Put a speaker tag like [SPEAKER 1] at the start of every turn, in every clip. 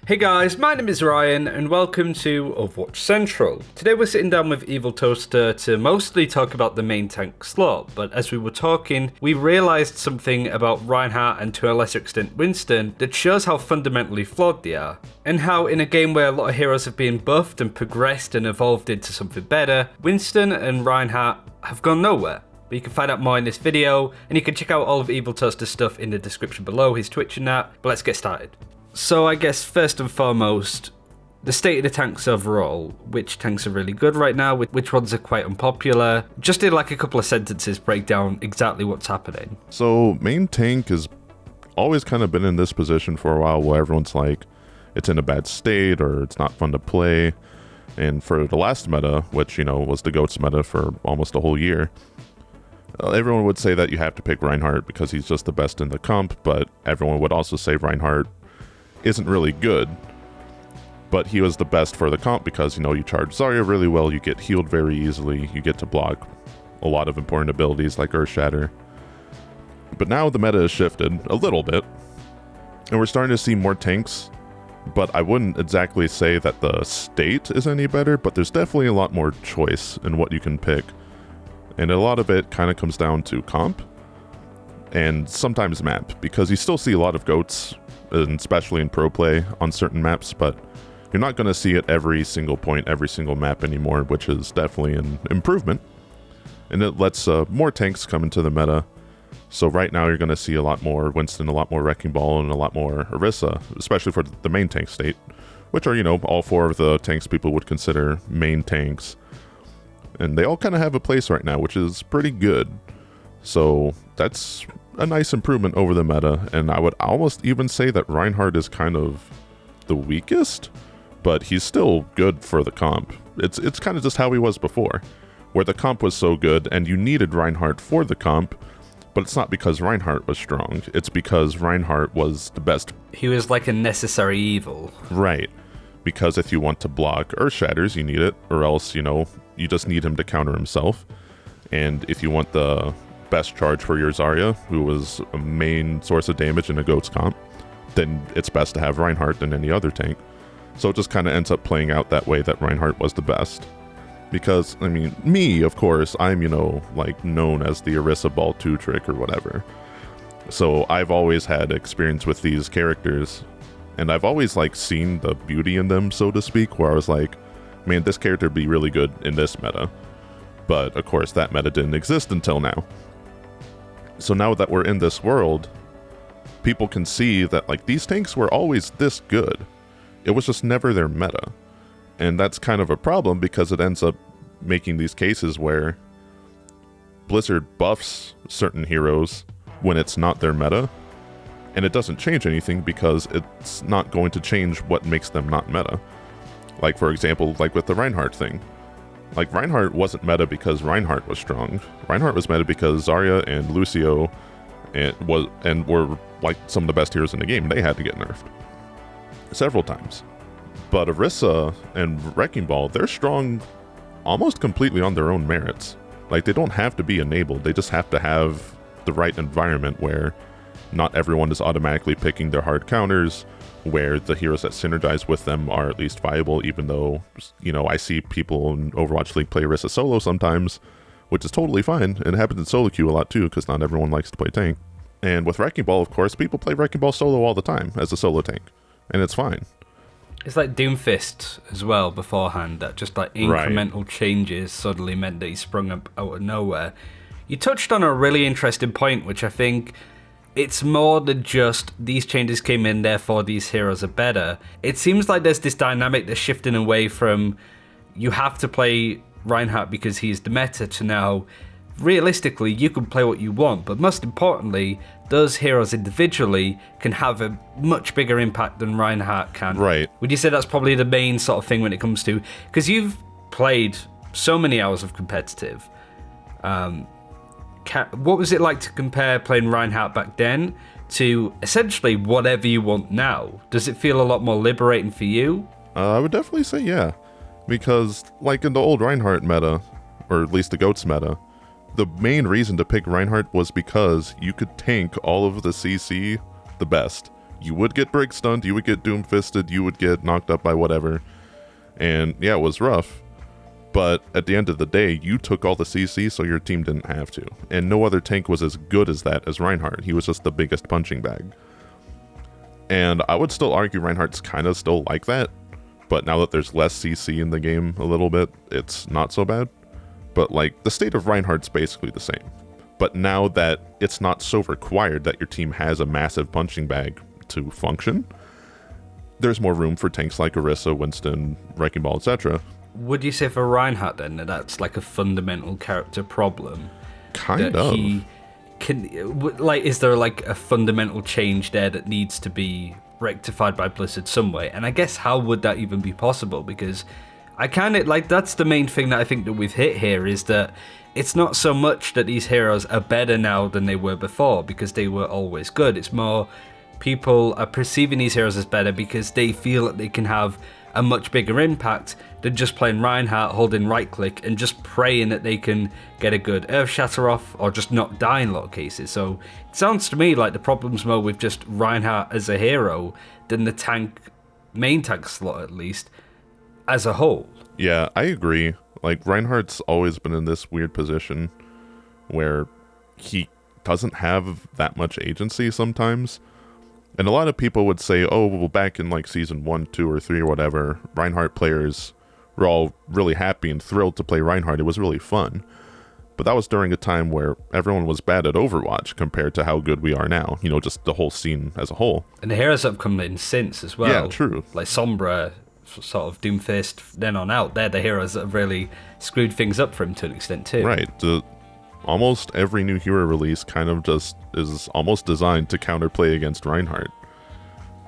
[SPEAKER 1] Hey guys, my name is Ryan and welcome to Overwatch Central. Today we're sitting down with EvilToaster to mostly talk about the main tank slot, but as we were talking, we realised something about Reinhardt and to a lesser extent Winston that shows how fundamentally flawed they are, and how in a game where a lot of heroes have been buffed and progressed and evolved into something better, Winston and Reinhardt have gone nowhere. But you can find out more in this video, and you can check out all of EvilToaster's stuff in the description below, his Twitch and that, but let's get started. So I guess first and foremost, the state of the tanks overall, which tanks are really good right now, which ones are quite unpopular. Just in like a couple of sentences break down exactly what's happening.
[SPEAKER 2] So main tank has always kind of been in this position for a while where everyone's like, it's in a bad state or it's not fun to play. And for the last meta, which, you know, was the GOATS meta for almost a whole year, everyone would say that you have to pick Reinhardt because he's just the best in the comp, but everyone would also say Reinhardt isn't really good, but he was the best for the comp because, you know, you charge Zarya really well, you get healed very easily, you get to block a lot of important abilities like Earth Shatter. But now the meta has shifted a little bit, and we're starting to see more tanks, but I wouldn't exactly say that the state is any better, but there's definitely a lot more choice in what you can pick. And a lot of it kind of comes down to comp, and sometimes map, because you still see a lot of GOATs, and especially in pro play on certain maps, but you're not going to see it every single point, every single map anymore, which is definitely an improvement. And it lets more tanks come into the meta. So right now you're going to see a lot more Winston, a lot more Wrecking Ball, and a lot more Orisa, especially for the main tank state, which are, you know, all four of the tanks people would consider main tanks. And they all kind of have a place right now, which is pretty good. So that's a nice improvement over the meta, and I would almost even say that Reinhardt is kind of the weakest, but he's still good for the comp. It's kind of just how he was before, where the comp was so good and you needed Reinhardt for the comp, but it's not because Reinhardt was strong, it's because Reinhardt was the best.
[SPEAKER 1] He was like a necessary evil.
[SPEAKER 2] Right, because if you want to block Earth Shatters, you need it, or else, you know, you just need him to counter himself. And if you want the best charge for your Zarya, who was a main source of damage in a GOATS comp, then it's best to have Reinhardt than any other tank. So it just kind of ends up playing out that way, that Reinhardt was the best. Because, I mean, me, of course, I'm, you know, like known as the Orisa Ball 2 trick or whatever. So I've always had experience with these characters, and I've always like seen the beauty in them, so to speak, where I was like, man, this character would be really good in this meta. But of course that meta didn't exist until now. So now that we're in this world, people can see that like these tanks were always this good. It was just never their meta. And that's kind of a problem because it ends up making these cases where Blizzard buffs certain heroes when it's not their meta, and it doesn't change anything because it's not going to change what makes them not meta. Like for example, like with the Reinhardt thing. Like, Reinhardt wasn't meta because Reinhardt was strong. Reinhardt was meta because Zarya and Lucio were like some of the best heroes in the game. They had to get nerfed several times. But Orisa and Wrecking Ball, they're strong almost completely on their own merits. Like, they don't have to be enabled. They just have to have the right environment where not everyone is automatically picking their hard counters, where the heroes that synergize with them are at least viable, even though, you know, I see people in Overwatch League play Orisa solo sometimes, which is totally fine, and it happens in solo queue a lot too, because not everyone likes to play tank. And with Wrecking Ball, of course, people play Wrecking Ball solo all the time as a solo tank, and it's fine.
[SPEAKER 1] It's like Doomfist as well beforehand, that just like incremental changes suddenly meant that he sprung up out of nowhere. You touched on a really interesting point, which I think it's more than just these changes came in, therefore these heroes are better. It seems like there's this dynamic that's shifting away from you have to play Reinhardt because he's the meta to now, realistically, you can play what you want, but most importantly, those heroes individually can have a much bigger impact than Reinhardt can.
[SPEAKER 2] Right.
[SPEAKER 1] Would you say that's probably the main sort of thing when it comes to, because you've played so many hours of competitive, what was it like to compare playing Reinhardt back then to essentially whatever you want now? Does it feel a lot more liberating for you?
[SPEAKER 2] I would definitely say yeah, because like in the old Reinhardt meta, or at least the GOATS meta, the main reason to pick Reinhardt was because you could tank all of the CC the best. you would get break stunned, you would get doom fisted, you would get knocked up by whatever. And yeah, it was rough. But at the end of the day, you took all the CC, so your team didn't have to. And no other tank was as good as that as Reinhardt. He was just the biggest punching bag. And I would still argue Reinhardt's kind of still like that. But now that there's less CC in the game a little bit, it's not so bad. But like, the state of Reinhardt's basically the same. But now that it's not so required that your team has a massive punching bag to function, there's more room for tanks like Orisa, Winston, Wrecking Ball, etc.
[SPEAKER 1] Would you say for Reinhardt then that that's like a fundamental character problem?
[SPEAKER 2] Kind of.
[SPEAKER 1] Is there like a fundamental change there that needs to be rectified by Blizzard some way? And I guess how would that even be possible? Because I kind of like, that's the main thing that I think that we've hit here, is that it's not so much that these heroes are better now than they were before because they were always good. It's more people are perceiving these heroes as better because they feel that they can have a much bigger impact than just playing Reinhardt, holding right click and just praying that they can get a good Earth Shatter off or just not die in a lot of cases. So it sounds to me like the problem's more with just Reinhardt as a hero than the main tank slot, at least, as a whole.
[SPEAKER 2] Yeah, I agree. Like, Reinhardt's always been in this weird position where he doesn't have that much agency sometimes. And a lot of people would say, oh, well, back in like season 1, 2, or 3 or whatever, Reinhardt players were all really happy and thrilled to play Reinhardt. It was really fun. But that was during a time where everyone was bad at Overwatch compared to how good we are now. You know, just the whole scene as a whole.
[SPEAKER 1] And the heroes have come in since as well.
[SPEAKER 2] Yeah, true.
[SPEAKER 1] Like Sombra, sort of Doomfist, then on out. They're the heroes that have really screwed things up for him to an extent too.
[SPEAKER 2] Right. Almost every new hero release kind of just is almost designed to counterplay against Reinhardt,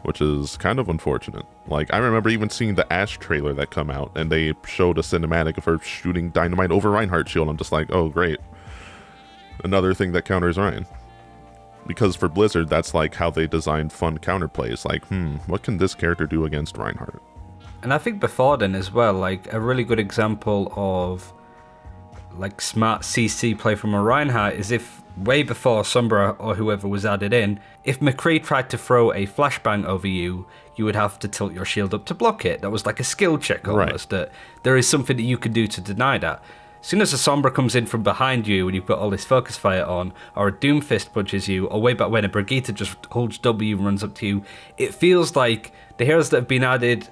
[SPEAKER 2] which is kind of unfortunate. Like, I remember even seeing the Ashe trailer that come out, and they showed a cinematic of her shooting dynamite over Reinhardt's shield. I'm just like, oh, great. Another thing that counters Ryan. Because for Blizzard, that's like how they designed fun counterplays. Like, what can this character do against Reinhardt?
[SPEAKER 1] And I think before then as well, like, a really good example of like smart CC play from a Reinhardt is if way before Sombra or whoever was added in, if McCree tried to throw a flashbang over you, you would have to tilt your shield up to block it. That was like a skill check almost, that there is something that you can do to deny that. As soon as a Sombra comes in from behind you and you've got all this focus fire on, or a Doomfist punches you, or way back when a Brigitte just holds W and runs up to you, it feels like the heroes that have been added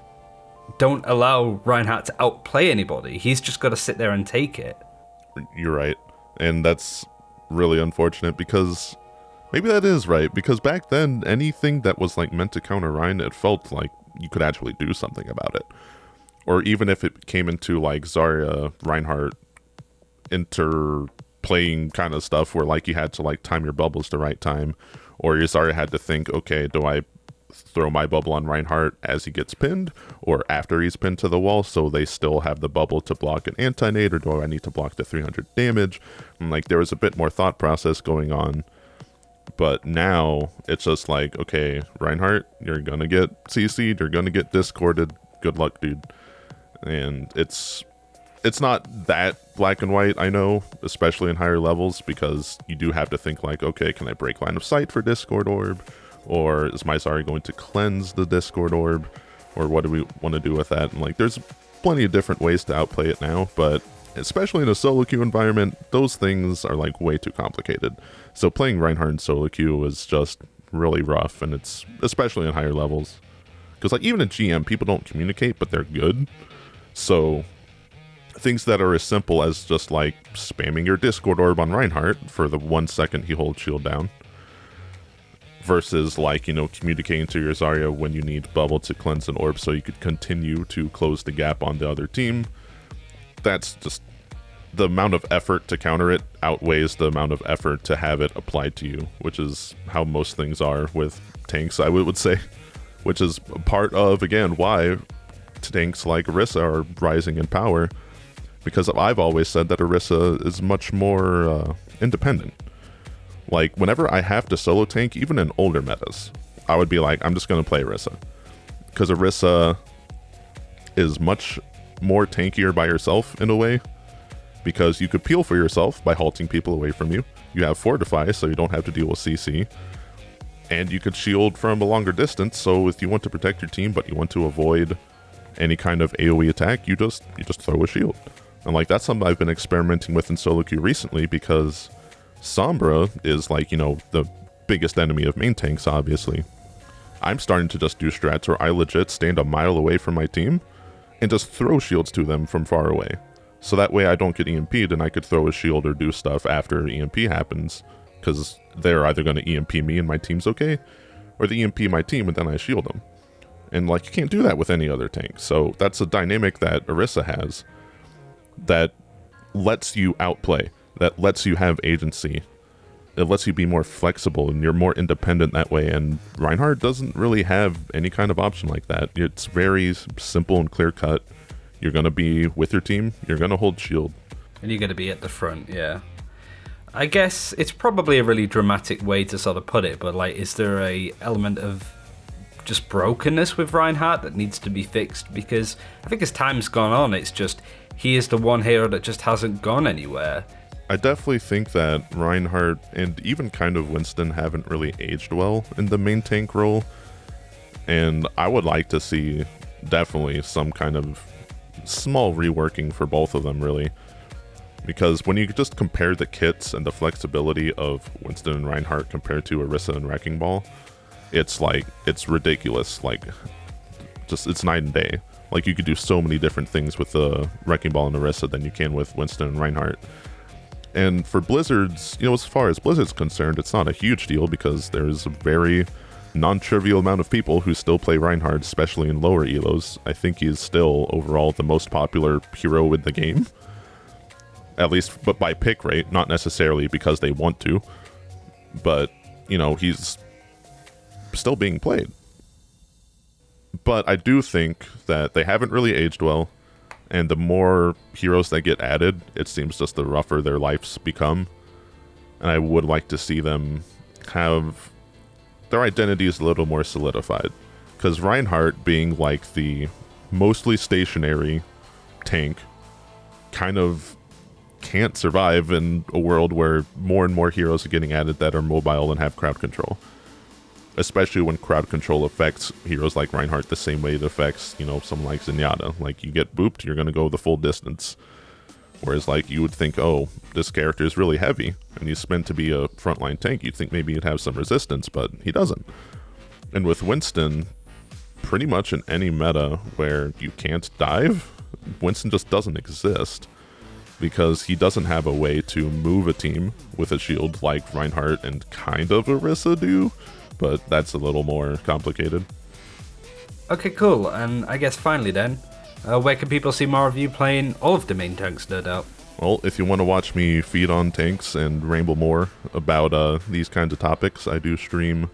[SPEAKER 1] don't allow Reinhardt to outplay anybody. He's just got to sit there and take it.
[SPEAKER 2] You're right. And that's really unfortunate because maybe that is right. Because back then, anything that was like meant to counter Ryan, it felt like you could actually do something about it. Or even if it came into like Zarya, Reinhardt, interplaying kind of stuff where like you had to like time your bubbles the right time. Or your Zarya had to think, okay, do I throw my bubble on Reinhardt as he gets pinned or after he's pinned to the wall so they still have the bubble to block an anti-nade, or do I need to block the 300 damage? And like there was a bit more thought process going on. But now it's just like, okay, Reinhardt, you're gonna get CC'd, you're gonna get discorded, good luck, dude. And it's not that black and white, I know, especially in higher levels, because you do have to think like, okay, can I break line of sight for Discord Orb? Or is my Zarya going to cleanse the Discord Orb? Or what do we want to do with that? And like, there's plenty of different ways to outplay it now, but especially in a solo queue environment, those things are like way too complicated. So playing Reinhardt in solo queue is just really rough, and it's especially in higher levels. Because like even in GM, people don't communicate, but they're good. So things that are as simple as just like spamming your Discord Orb on Reinhardt for the 1 second he holds shield down, versus like, you know, communicating to your Zarya when you need bubble to cleanse an orb so you could continue to close the gap on the other team. That's just, the amount of effort to counter it outweighs the amount of effort to have it applied to you, which is how most things are with tanks, I would say, which is part of, again, why tanks like Orisa are rising in power, because I've always said that Orisa is much more independent. Like, whenever I have to solo tank, even in older metas, I would be like, I'm just going to play Orisa. Because Orisa is much more tankier by yourself, in a way. Because you could peel for yourself by halting people away from you. You have Fortify, so you don't have to deal with CC. And you could shield from a longer distance, so if you want to protect your team but you want to avoid any kind of AoE attack, you just throw a shield. And like, that's something I've been experimenting with in solo queue recently, because Sombra is like, you know, the biggest enemy of main tanks, obviously. I'm starting to just do strats where I legit stand a mile away from my team and just throw shields to them from far away. So that way I don't get EMP'd and I could throw a shield or do stuff after EMP happens, because they're either going to EMP me and my team's okay, or they EMP my team and then I shield them. And like, you can't do that with any other tank. So that's a dynamic that Orisa has that lets you outplay, that lets you have agency. It lets you be more flexible and you're more independent that way. And Reinhardt doesn't really have any kind of option like that. It's very simple and clear cut. You're going to be with your team, you're going to hold shield.
[SPEAKER 1] And you're going to be at the front, yeah. I guess it's probably a really dramatic way to sort of put it, but like, is there a element of just brokenness with Reinhardt that needs to be fixed? Because I think as time's gone on, it's just, he is the one hero that just hasn't gone anywhere.
[SPEAKER 2] I definitely think that Reinhardt and even kind of Winston haven't really aged well in the main tank role. And I would like to see definitely some kind of small reworking for both of them, really. Because when you just compare the kits and the flexibility of Winston and Reinhardt compared to Orisa and Wrecking Ball, it's like, it's ridiculous. Like, just, it's night and day. Like, you could do so many different things with the Wrecking Ball and Orisa than you can with Winston and Reinhardt. And for Blizzard's, you know, as far as Blizzard's concerned, it's not a huge deal because there's a very non-trivial amount of people who still play Reinhardt, especially in lower elos. I think he's still overall the most popular hero in the game. At least, but by pick rate, not necessarily because they want to. But, you know, he's still being played. But I do think that they haven't really aged well. And the more heroes that get added, it seems just the rougher their lives become. And I would like to see them have their identities a little more solidified. Because Reinhardt being like the mostly stationary tank kind of can't survive in a world where more and more heroes are getting added that are mobile and have crowd control. Especially when crowd control affects heroes like Reinhardt the same way it affects, you know, someone like Zenyatta. Like, you get booped, you're going to go the full distance. Whereas, like, you would think, oh, this character is really heavy, and he's meant to be a frontline tank. You'd think maybe he'd have some resistance, but he doesn't. And with Winston, pretty much in any meta where you can't dive, Winston just doesn't exist. Because he doesn't have a way to move a team with a shield like Reinhardt and kind of Orisa do, but that's a little more complicated.
[SPEAKER 1] Okay, cool. And I guess finally then, where can people see more of you playing all of the main tanks, no doubt?
[SPEAKER 2] Well, if you want to watch me feed on tanks and ramble more about these kinds of topics, I do stream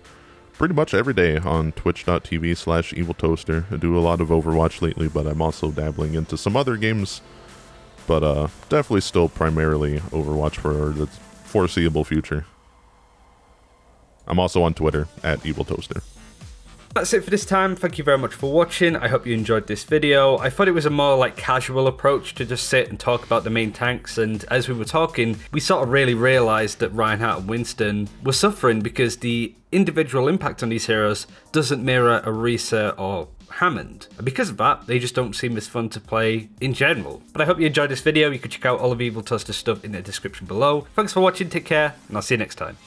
[SPEAKER 2] pretty much every day on twitch.tv/EvilToaster. I do a lot of Overwatch lately, but I'm also dabbling into some other games. But definitely still primarily Overwatch for the foreseeable future. I'm also on Twitter @EvilToaster.
[SPEAKER 1] That's it for this time. Thank you very much for watching. I hope you enjoyed this video. I thought it was a more like casual approach to just sit and talk about the main tanks, and as we were talking, we sort of really realized that Reinhardt and Winston were suffering because the individual impact on these heroes doesn't mirror Orisa or Hammond. And because of that, they just don't seem as fun to play in general. But I hope you enjoyed this video. You can check out all of EvilToaster's stuff in the description below. Thanks for watching, take care, and I'll see you next time.